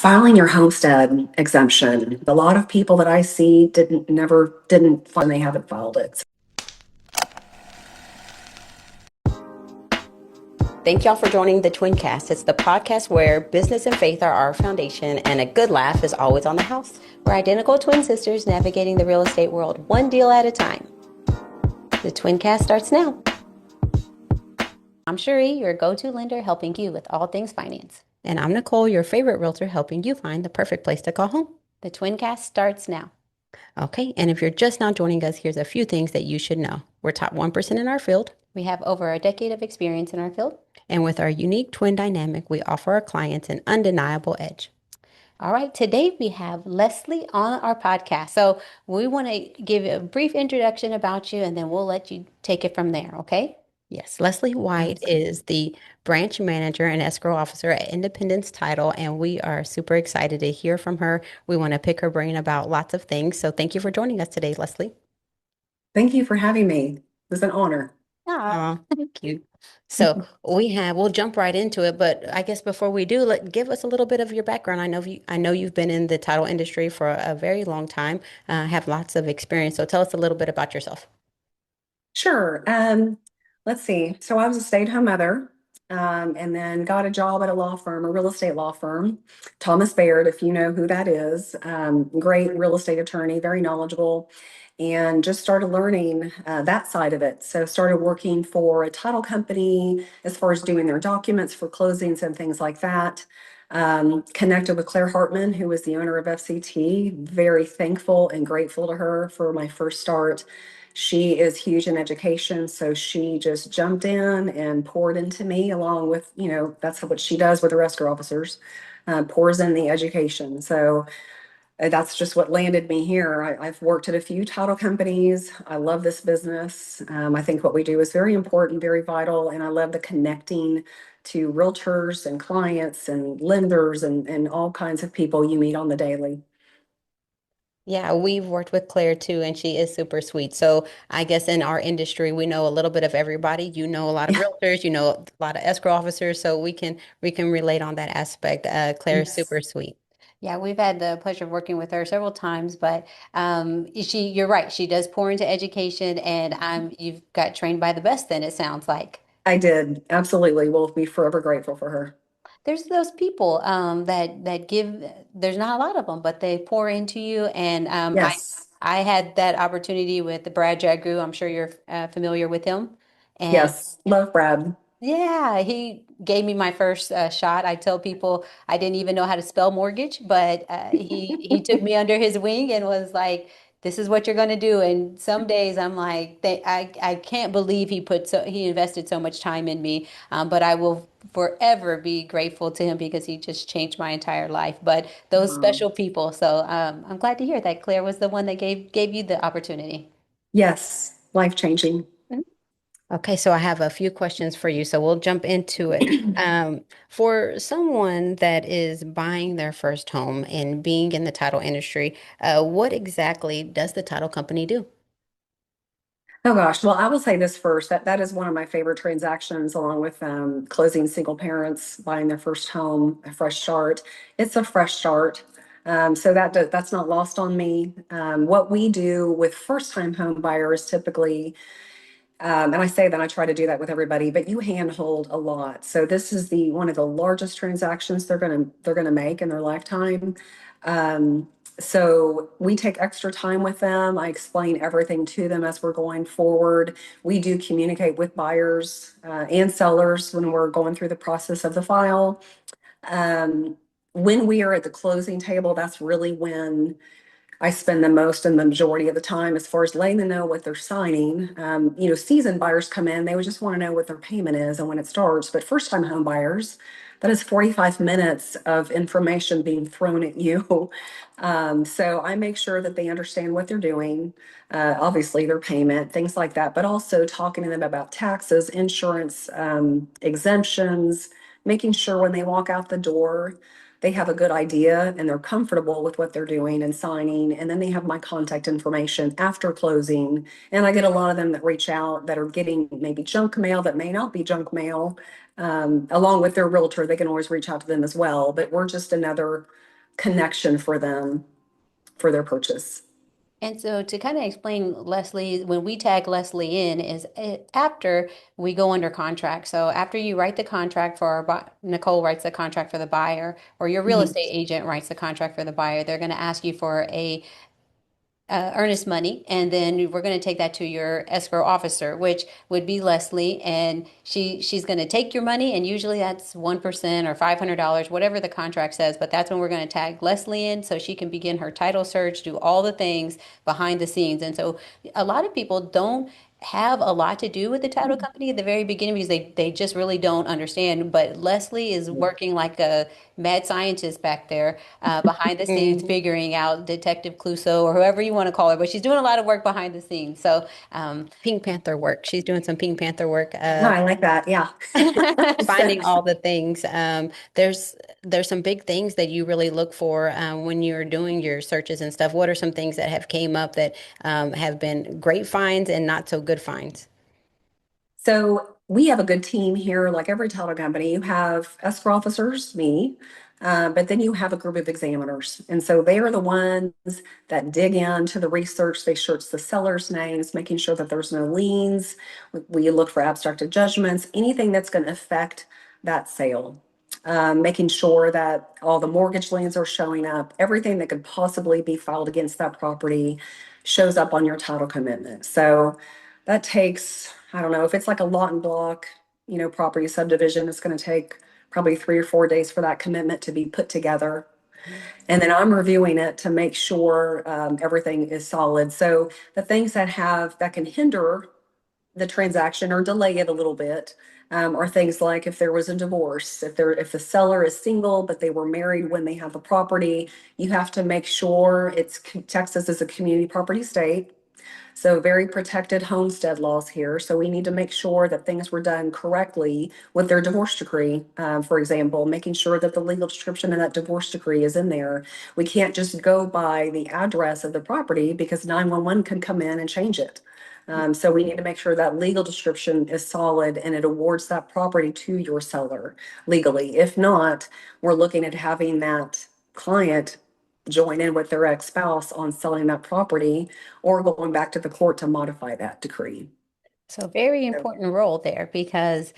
filing your homestead exemption. A lot of people that I see didn't file, and they haven't filed it. Thank y'all for joining the Twincast. It's the podcast where business and faith are our foundation and a good laugh is always on the house. We're identical twin sisters navigating the real estate world one deal at a time. The Twincast starts now. I'm Cherie, your go-to lender helping you with all things finance. And I'm Nicole, your favorite realtor helping you find the perfect place to call home. The Twincast starts now. Okay, and if you're just now joining us, here's a few things that you should know. We're top 1% in our field. We have over a decade of experience in our field. And with our unique twin dynamic, we offer our clients an undeniable edge. All right, today we have Leslie on our podcast. So we want to give you a brief introduction about you, and then we'll let you take it from there, okay? Yes, Leslie White is the branch manager and escrow officer at Independence Title, and we are super excited to hear from her. We want to pick her brain about lots of things. So thank you for joining us today, Leslie. Thank you for having me. It was an honor. Oh, thank you. So we'll jump right into it, but I guess before we do, give us a little bit of your background. I know you've been in the title industry for a very long time, have lots of experience. So tell us a little bit about yourself. Sure. Let's see. So I was a stay-at-home mother, and then got a job at a law firm, a real estate law firm, Thomas Baird, if you know who that is. Great real estate attorney, very knowledgeable, and just started learning that side of it. So started working for a title company as far as doing their documents for closings and things like that. Connected with Claire Hartman, who was the owner of FCT. Very thankful and grateful to her for my first start. She is huge in education, so she just jumped in and poured into me along with, that's what she does with the escrow officers, pours in the education. So that's just what landed me here. I've worked at a few title companies. I love this business. I think what we do is very important, very vital, and I love the connecting to realtors and clients and lenders and all kinds of people you meet on the daily. Yeah, we've worked with Claire too, and she is super sweet. So I guess in our industry, we know a little bit of everybody. You know a lot of realtors, you know a lot of escrow officers, so we can relate on that aspect. Claire is Yes. super sweet. Yeah, we've had the pleasure of working with her several times, but you're right. She does pour into education, and you've got trained by the best. Then it sounds like. I did. Absolutely. We'll be forever grateful for her. There's those people that give. There's not a lot of them, but they pour into you. And Yes. I had that opportunity with the Brad Jagru. I'm sure you're familiar with him. And Yes. Love Brad. yeah, he gave me my first shot. I tell people I didn't even know how to spell mortgage, but he took me under his wing and was like, "This is what you're going to do." And some days I'm like, I can't believe he invested so much time in me. But I will forever be grateful to him because he just changed my entire life. But those Um, special people. So I'm glad to hear that Claire was the one that gave you the opportunity. yes. Life changing. Okay, so I have a few questions for you, so we'll jump into it. For someone that is buying their first home and being in the title industry, what exactly does the title company do? Oh gosh, well, I will say this first, that is one of my favorite transactions, along with closing single parents buying their first home, a fresh start. It's a fresh start. So that's not lost on me. What we do with first-time home buyers typically, and I say that I try to do that with everybody, but you handhold a lot. So this is the one of the largest transactions they're gonna make in their lifetime. Um, so we take extra time with them. I explain everything to them as we're going forward. We do communicate with buyers and sellers when we're going through the process of the file. Um, when we are at the closing table, that's really when I spend the most and the majority of the time as far as letting them know what they're signing. Seasoned buyers come in, they would just want to know what their payment is and when it starts. But first time home buyers, that is 45 minutes of information being thrown at you. So I make sure that they understand what they're doing, obviously their payment, things like that, but also talking to them about taxes, insurance, exemptions, making sure when they walk out the door, they have a good idea and they're comfortable with what they're doing and signing. And then they have my contact information after closing. And I get a lot of them that reach out that are getting maybe junk mail that may not be junk mail. Along with their realtor, they can always reach out to them as well. But we're just another connection for them for their purchase. And so to kind of explain Leslie, when we tag Leslie in is after we go under contract. So after you write the contract for Nicole writes the contract for the buyer, or your real Mhm. estate agent writes the contract for the buyer, they're going to ask you for a earnest money, and then we're going to take that to your escrow officer, which would be Leslie, and she's going to take your money, and usually that's 1% or $500, whatever the contract says. But that's when we're going to tag Leslie in, so she can begin her title search, do all the things behind the scenes. And so a lot of people don't have a lot to do with the title company at the very beginning because they just really don't understand. But Leslie is working like a mad scientist back there behind the scenes, figuring out Detective Clouseau or whoever you want to call her. But she's doing a lot of work behind the scenes. So Pink Panther work. She's doing some Pink Panther work. No, I like that. Yeah. So, Finding all the things. There's some big things that you really look for when you're doing your searches and stuff. What are some things that have came up that have been great finds and not so good finds? so we have a good team here, like every title company. You have escrow officers, me, but then you have a group of examiners. And so they are the ones that dig into the research. They search the seller's names, making sure that there's no liens. We look for abstracted judgments, anything that's going to affect that sale. Making sure that all the mortgage liens are showing up, everything that could possibly be filed against that property shows up on your title commitment. So that takes, I don't know, if it's like a lot and block, property subdivision, it's going to take probably 3 or 4 days for that commitment to be put together. And then I'm reviewing it to make sure everything is solid. So the things that can hinder the transaction or delay it a little bit are things like if there was a divorce, if the seller is single but they were married when they have the property, you have to make sure Texas is a community property state. So very protected homestead laws here. So we need to make sure that things were done correctly with their divorce decree, for example, making sure that the legal description in that divorce decree is in there. We can't just go by the address of the property because 911 can come in and change it. So we need to make sure that legal description is solid and it awards that property to your seller legally. If not, we're looking at having that client join in with their ex-spouse on selling that property or going back to the court to modify that decree. So very So, important role there because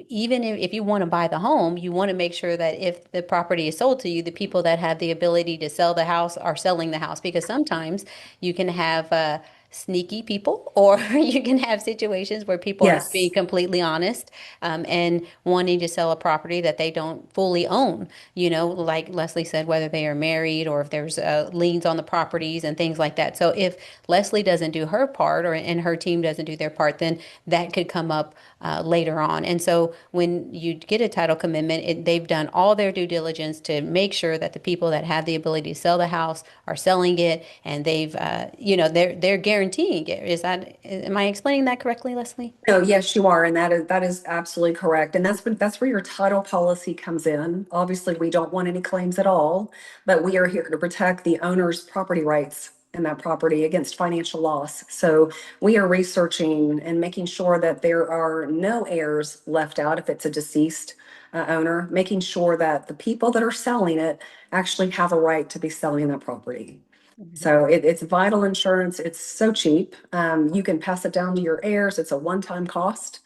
even if you want to buy the home, you want to make sure that if the property is sold to you, the people that have the ability to sell the house are selling the house because sometimes you can have sneaky people or you can have situations where people are not being yes, completely honest and wanting to sell a property that they don't fully own. Like Leslie said, whether they are married or if there's liens on the properties and things like that. So if Leslie doesn't do her part or and her team doesn't do their part, then that could come up later on. And so when you get a title commitment, they've done all their due diligence to make sure that the people that have the ability to sell the house are selling it, and they're guaranteeing it. Am I explaining that correctly, Leslie? no, yes, you are, and that is absolutely correct. And that's where your title policy comes in. Obviously, we don't want any claims at all, but we are here to protect the owner's property rights in that property against financial loss. So we are researching and making sure that there are no heirs left out if it's a deceased owner, making sure that the people that are selling it actually have a right to be selling that property. Mhm. So it's vital insurance. It's so cheap. You can pass it down to your heirs. It's a one-time cost.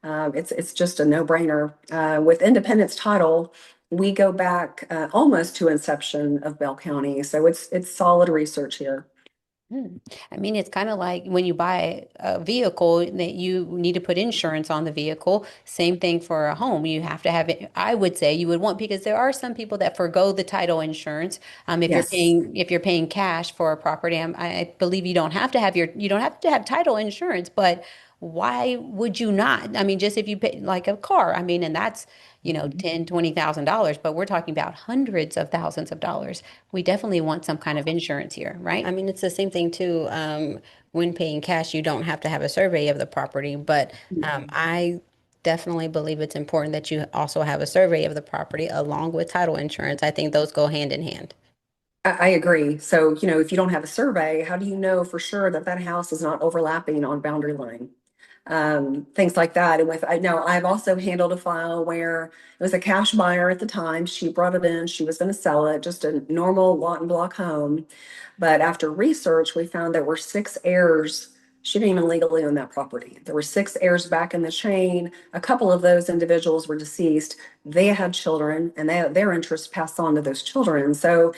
It's just a no-brainer. With Independence Title, we go back almost to inception of Bell County. So it's solid research here. Hmm. I mean, it's kind of like when you buy a vehicle that you need to put insurance on the vehicle. Same thing for a home. You have to have it. I would say you would want because there are some people that forego the title insurance. Yes. If you're paying cash for a property, I believe you don't have to have title insurance, but why would you not? I mean, just if you pay like a car, I mean, and that's, Mhm. 10, $20,000, but we're talking about hundreds of thousands of dollars. We definitely want some kind of insurance here, right? I mean, it's the same thing too. When paying cash, you don't have to have a survey of the property, but I definitely believe it's important that you also have a survey of the property along with title insurance. I think those go hand in hand. I agree. So, if you don't have a survey, how do you know for sure that that house is not overlapping on boundary line? things like that. And with, I know I've also handled a file where it was a cash buyer at the time. She brought it in, she was going to sell it, just a normal lot and block home. But after research, we found there were six heirs. She didn't even legally own that property. There were six heirs back in the chain. A couple of those individuals were deceased. They had children, and their interests passed on to those children. So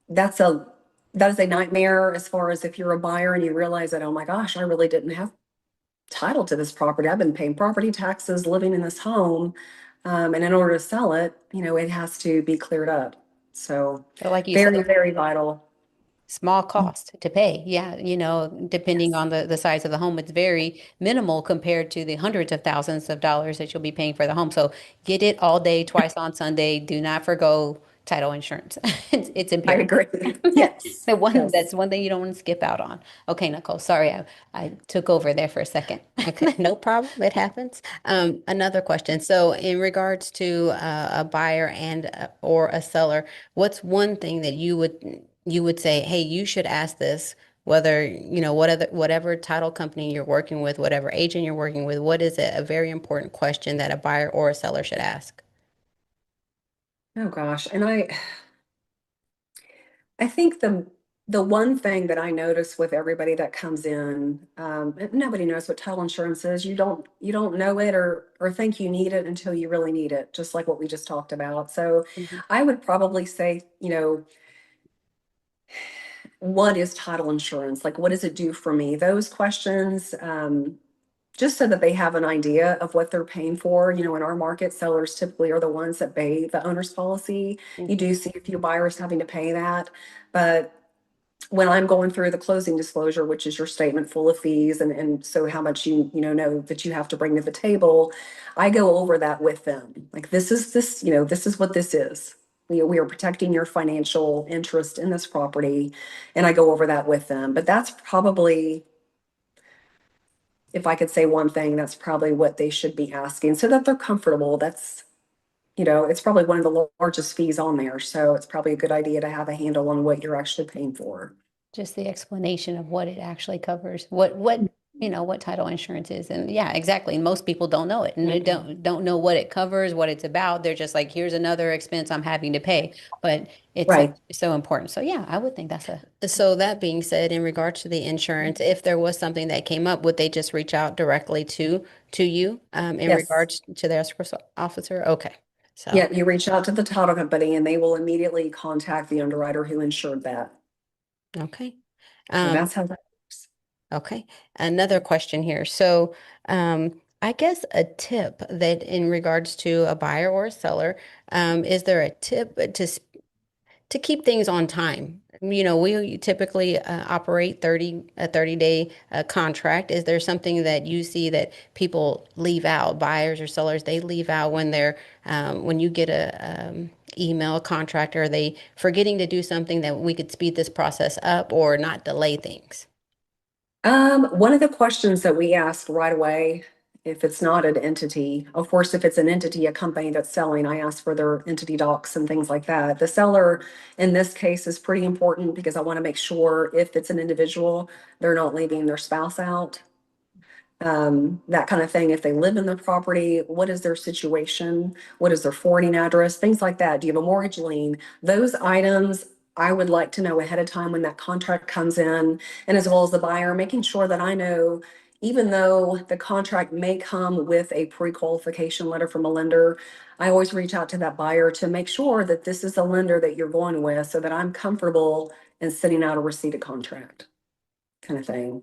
that's a that is a nightmare as far as if you're a buyer and you realize that, oh my gosh, I really didn't have title to this property. I've been paying property taxes, living in this home. And in order to sell it, it has to be cleared up. So So like you very, said, very vital. small cost to pay. Yeah, depending Yes, on the size of the home, it's very minimal compared to the hundreds of thousands of dollars that you'll be paying for the home. So get it all day, twice on Sunday. Do not forgo title insurance. It's I imperative. agree. Yes, That's yes. one thing you don't want to skip out on. Okay, Nicole, sorry, I took over there for a second. Okay, no problem. It happens. Another question. So, in regards to a buyer and or a seller, what's one thing that you would say, hey, you should ask this, whether, whatever title company you're working with, whatever agent you're working with, what is it, a very important question that a buyer or a seller should ask? Oh gosh. And I think the one thing that I notice with everybody that comes in, nobody knows what title insurance is. You don't know it or think you need it until you really need it, just like what we just talked about. So Mhm. I would probably say, what is title insurance? Like, what does it do for me? Those questions, just so that they have an idea of what they're paying for. In our market, sellers typically are the ones that pay the owner's policy. You Mhm. do see a few buyers having to pay that, but when I'm going through the closing disclosure, which is your statement full of fees and so how much you know that you have to bring to the table, I go over that with them. Like this is what this is. We are protecting your financial interest in this property, and I go over that with them. But that's probably, if I could say one thing, that's probably what they should be asking so that they're comfortable. It's probably one of the largest fees on there, so it's probably a good idea to have a handle on what you're actually paying for. Just the explanation of what it actually covers, what title insurance is. And yeah, exactly. Most people don't know it and they don't know what it covers, what it's about. They're just like, here's another expense I'm having to pay. But it's Right. so important. So yeah, I would think that's a So that being said, in regards to the insurance, if there was something that came up, would they just reach out directly to you in Yes. regards to the escrow officer? Okay. So, Yeah, you reach out to the title company and they will immediately contact the underwriter who insured that. okay. So Um, that's how that works. okay. Another question here. So, I guess a tip that in regards to a buyer or a seller, is there a tip to keep things on time? We typically operate 30-day contract. Is there something that you see that people leave out, buyers or sellers, they leave out when when you get a email, a contract, are they forgetting to do something that we could speed this process up or not delay things? One of the questions that we ask right away, if it's not an entity, of course, if it's an entity, a company that's selling, I ask for their entity docs and things like that. The seller in this case is pretty important because I want to make sure if it's an individual, they're not leaving their spouse out. That kind of thing. If they live in the property, what is their situation? What is their forwarding address? Things like that. Do you have a mortgage lien? Those items I would like to know ahead of time when that contract comes in, and as well as the buyer, making sure that I know, even though the contract may come with a pre-qualification letter from a lender, I always reach out to that buyer to make sure that this is the lender that you're going with so that I'm comfortable in sending out a receipted contract kind of thing.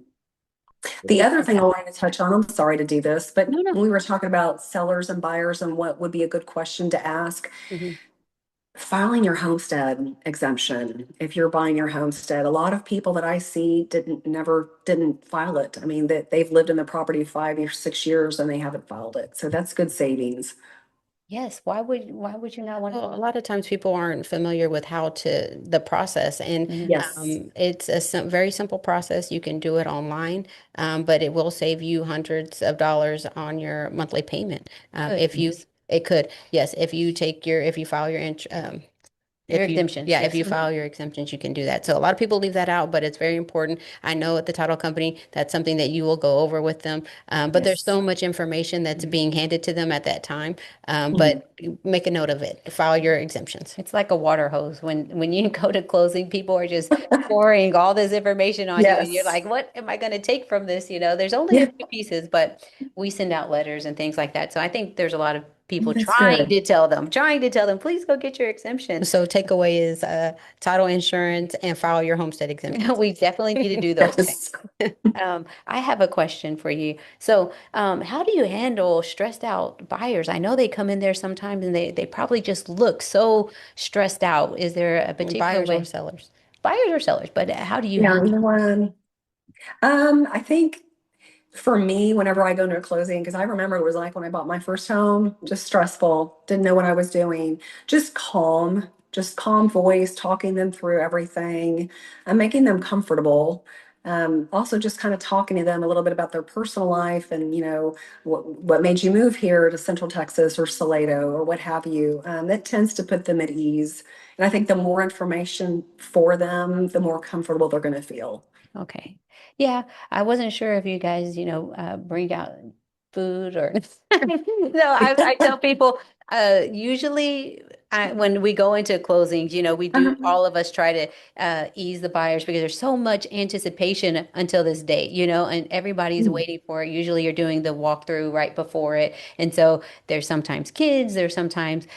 The really other thing I fantastic. wanted to touch on, I'm sorry to do this, but No, no. when we were talking about sellers and buyers and what would be a good question to ask, Mhm. filing your homestead exemption. If you're buying your homestead, a lot of people that I see didn't file it. I mean, that they've lived in the property 5 years, 6 years, and they haven't filed it. So that's good savings. Yes. Why would you not want Well, a lot of times people aren't familiar with the process, and to? Yes. it's a very simple process. You can do it online, but it will save you hundreds of dollars on your monthly payment. Good. If you, it could, yes, if you file your If Your you, exemptions, yeah, if yes. you Mhm. file your exemptions, you can do that. So a lot of people leave that out, but it's very important. I know at the title company, that's something that you will go over with them. But there's Yes. so much information that's being handed to them at that time. Mhm. But make a note of it. File your exemptions. It's like a water hose. When you go to closing, people are just pouring all this information on you, and you're Yes. like, "What am I going to take from this?" There's only a Yeah, few pieces, but we send out letters and things like that. So I think there's a lot of people that's good. trying to tell them, please go get your exemption. So takeaway is title insurance and file your homestead exemptions. We definitely need to do those things. Yes. I have a question for you. So, how do you handle stressed out buyers? I know they come in there sometimes and they probably just look so stressed out. Is there a particular Buyers or way? sellers. Buyers or sellers, but how do you Yeah, handle? either one. I think for me, whenever I go into a closing, because I remember it was like when I bought my first home, just stressful, didn't know what I was doing, just calm voice, talking them through everything and making them comfortable. Also just kind of talking to them a little bit about their personal life and, what made you move here to Central Texas or Salado or what have you. That tends to put them at ease. And I think the more information for them, the more comfortable they're going to feel. Okay. Yeah, I wasn't sure if you guys, bring out food or no, I tell people usually when we go into closings, we do Uh-huh. all of us try to ease the buyers because there's so much anticipation until this date, and everybody's waiting for it. Usually you're doing the walkthrough right before it. And so there's sometimes kids,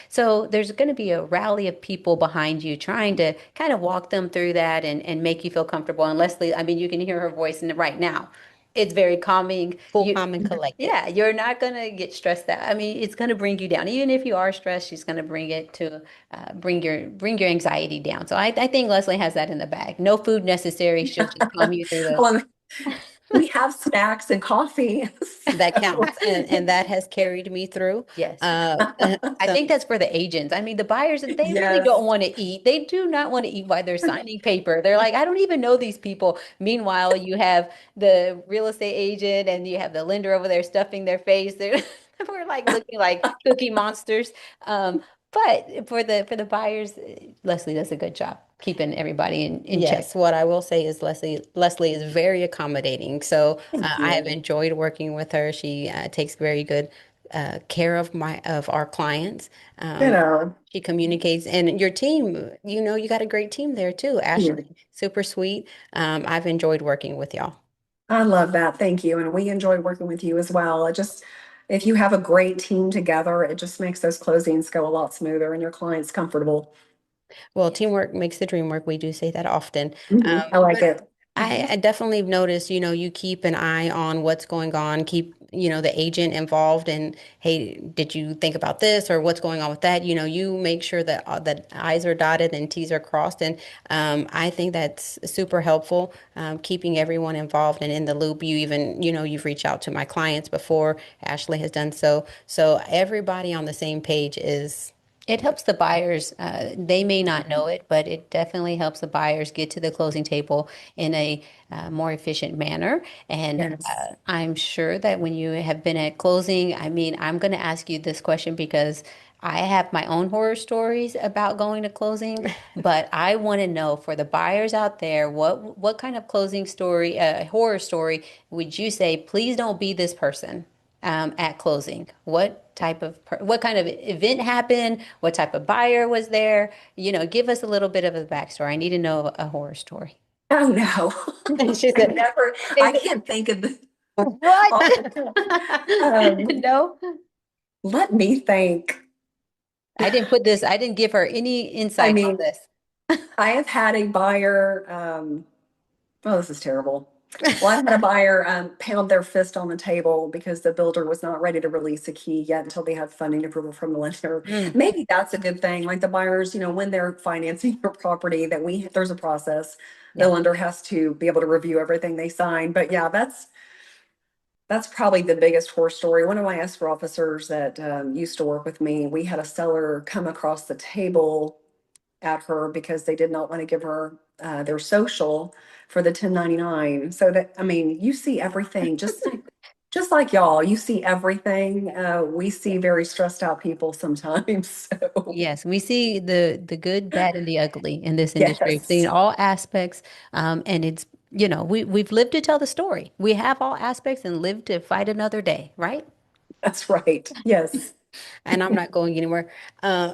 so there's going to be a rally of people behind you trying to kind of walk them through that and make you feel comfortable. And Leslie, I mean, you can hear her voice right now. It's very calming. Cool, calm, and collected. Yeah, you're not gonna get stressed out. I mean, it's gonna bring you down. Even if you are stressed, she's gonna bring it to bring your anxiety down. So I think Leslie has that in the bag. No food necessary. She'll just calm you through the. Well, we have snacks and coffee. That So, counts, and that has carried me through. Yes. Uh, I so think that's for the agents. I mean, the buyers, they really don't yes. want to eat. They do not want to eat while they're signing paper. They're like, I don't even know these people. Meanwhile, you have the real estate agent and you have the lender over there stuffing their face. They're we're like looking like cookie monsters. But for the buyers, Leslie does a good job keeping everybody in check. yes, what I will say is Leslie is very accommodating. So Thank I have you. enjoyed working with her. She takes very good care of our clients. You Um, know, she communicates, and your team. You got a great team there too. Ashley, super sweet. I've enjoyed working with y'all. I love that. Thank you. And we enjoy working with you as well. If you have a great team together, it just makes those closings go a lot smoother and your clients comfortable. Well, teamwork makes the dream work. We do say that often. I like But it. I definitely noticed, you keep an eye on what's going on, keep, the agent involved and, hey, did you think about this or what's going on with that? You make sure that I's are dotted and T's are crossed. And I think that's super helpful, keeping everyone involved and in the loop. You even, you've reached out to my clients before. Ashley has done so. So everybody on the same page is. It helps the buyers. They may not know it, but it definitely helps the buyers get to the closing table in a more efficient manner. And Yes. I'm sure that when you have been at closing, I mean, I'm going to ask you this question because I have my own horror stories about going to closing, but I want to know for the buyers out there, what kind of closing story, horror story would you say, please don't be this person? At closing? What kind of event happened? What type of buyer was there? Give us a little bit of a backstory. I need to know a horror story. Oh no. She I said, never, I "Is can't think of the what? off the top. Um, No, let me think. I didn't give her any I insight on mean, this. I have had a buyer, oh, this is terrible. Well, I've had a buyer pound their fist on the table because the builder was not ready to release a key yet until they had funding approval from the lender. Mm, Maybe that's a good thing. Like the buyers, when they're financing your property, there's a process. The yeah. lender has to be able to review everything they sign. But yeah, that's probably the biggest horror story. One of my escrow officers that used to work with me, we had a seller come across the table at her because they did not want to give her their social for the 1099. So that, I mean, you see everything. Just just like y'all, you see everything. We see very stressed out people sometimes. So, Yes, we see the good, bad, and the ugly in this industry. We've seen yes, all aspects, and it's we've lived to tell the story. We have all aspects and lived to fight another day, right? that's right. Yes. And I'm not going anywhere. I'm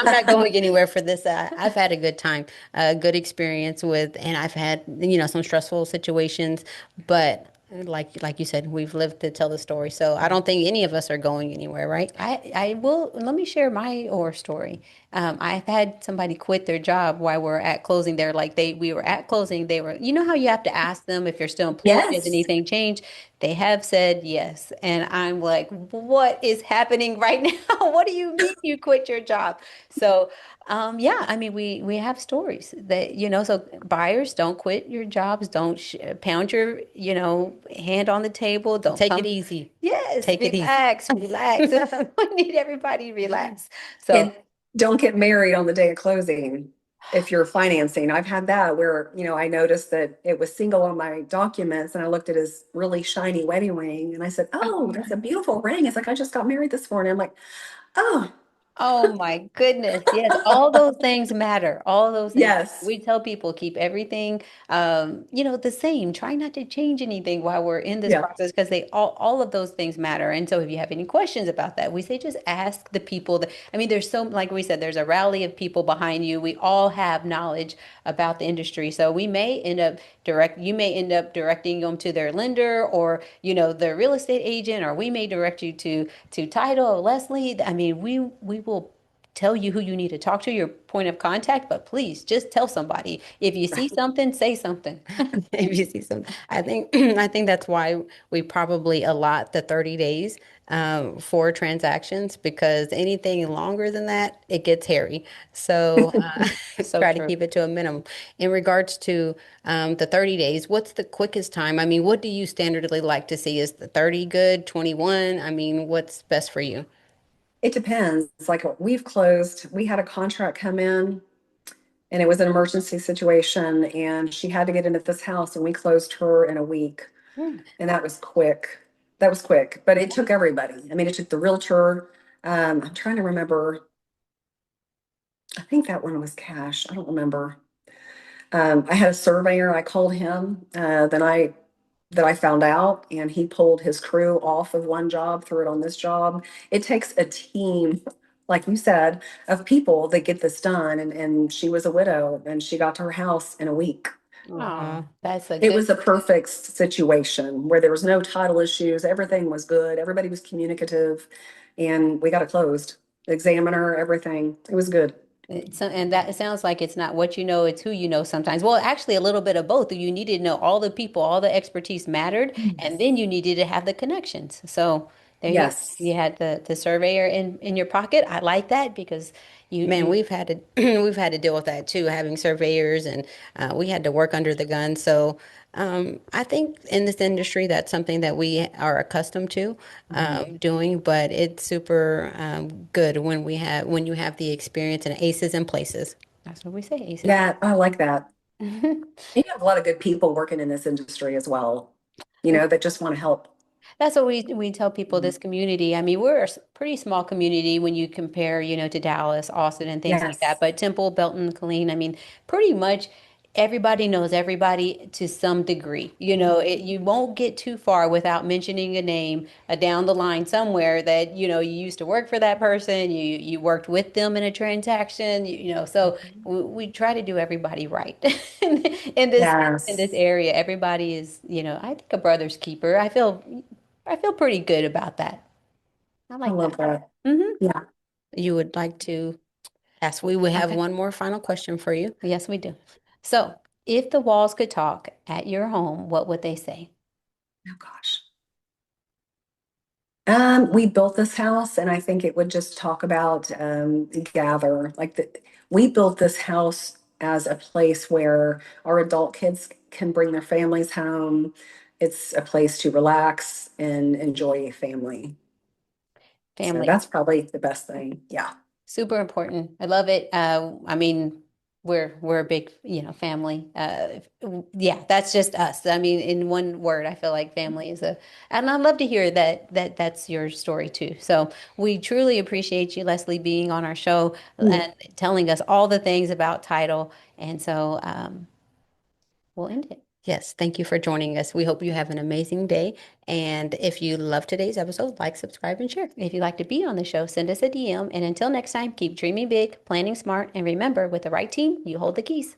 not going anywhere for this. I've had a good time, a good experience with, and I've had, some stressful situations, but like you said, we've lived to tell the story. So I don't think any of us are going anywhere, right? I will, let me share my horror story. I've had somebody quit their job while we're at closing. We were at closing. They were, you know how you have to ask them if you're still employed, has Yes. anything changed? They have said yes. And I'm like, what is happening right now? What do you mean you quit your job? So, yeah, I mean, we have stories that, so buyers, don't quit your jobs. Don't pound your, hand on the table. Don't Take it come. easy. Yes, Take it easy. relax, relax. I need everybody to relax. So, And don't get married on the day of closing if you're financing. I've had that where, I noticed that it was single on my documents and I looked at his really shiny wedding ring and I said, "Oh, that's a beautiful ring." It's like, "I just got married this morning." I'm like, "Oh, oh my goodness. Yes, all those things matter. All those things. yes, We tell people keep everything the same. Try not to change anything while we're in this yeah, process because they all of those things matter. And so if you have any questions about that, we say just ask the people that I mean, there's so like we said, there's a rally of people behind you. We all have knowledge about the industry. So we may end up you may end up directing them to their lender or, the real estate agent, or we may direct you to title, Leslie. I mean, we will tell you who you need to talk to, your point of contact, but please just tell somebody. If you see right. something, say something. If you see some, I think I think that's why we probably allot the 30 days for transactions because anything longer than that, it gets hairy. So So try to true. keep it to a minimum. In regards to the 30 days, what's the quickest time? I mean, what do you standardly like to see? Is the 30 good, 21? I mean, what's best for you? It depends. It's like we had a contract come in and it was an emergency situation and she had to get into this house and we closed her in a week. Hmm. And that was quick. That was quick, but it took everybody. I mean, it took the realtor. I'm trying to remember. I think that one was cash. I don't remember. I had a surveyor. I called him. Then I found out, and he pulled his crew off of one job, threw it on this job. It takes a team, like you said, of people that get this done. And she was a widow, and she got to her house in a week. Oh, that's a It good. was a perfect situation where there was no title issues. Everything was good. Everybody was communicative, and we got it closed. Examiner, everything. It was good. And that it sounds like it's not what you know, it's who you know sometimes. Well, actually, a little bit of both. You needed to know all the people, all the expertise mattered, and Yes. then you needed to have the connections. So there you go. Yes. You had the surveyor in your pocket. I like that because Man, you we've had to we've had to deal with that too, having surveyors, and we had to work under the gun. So I think in this industry, that's something that we are accustomed to Mhm. doing. But it's super good when you have the experience and aces in places. that's what we say, aces. Yeah, I like that. You have a lot of good people working in this industry as well, that just want to help. That's what we tell people, this community. I mean, we're a pretty small community when you compare, to Dallas, Austin, and things like that. Yes. But Temple, Belton, Killeen, I mean, pretty much everybody knows everybody to some degree. You won't get too far without mentioning a name down the line somewhere that, you used to work for that person, you worked with them in a transaction, so we try to do everybody right in this Yes. area. Everybody is, I think a brother's keeper. I feel pretty good about that. I I like that. love that. Hmm. Yeah. You would like to ask? We would have Okay. one more final question for you. Yes, we do. So, if the walls could talk at your home, what would they say? Oh gosh. We built this house and I think it would just talk about gather. We built this house as a place where our adult kids can bring their families home. It's a place to relax and enjoy a family. So Family. that's probably the best thing. Yeah. Super important. I love it. I mean, we're a big, family. Yeah, that's just us. I mean, in one word, I feel like family is and I'd love to hear that's your story too. So we truly appreciate you, Leslie, being on our show and telling us all the things about title. And so we'll end it. Yes, thank you for joining us. We hope you have an amazing day. And if you love today's episode, like, subscribe, and share. If you'd like to be on the show, send us a DM. And until next time, keep dreaming big, planning smart, and remember, with the right team, you hold the keys.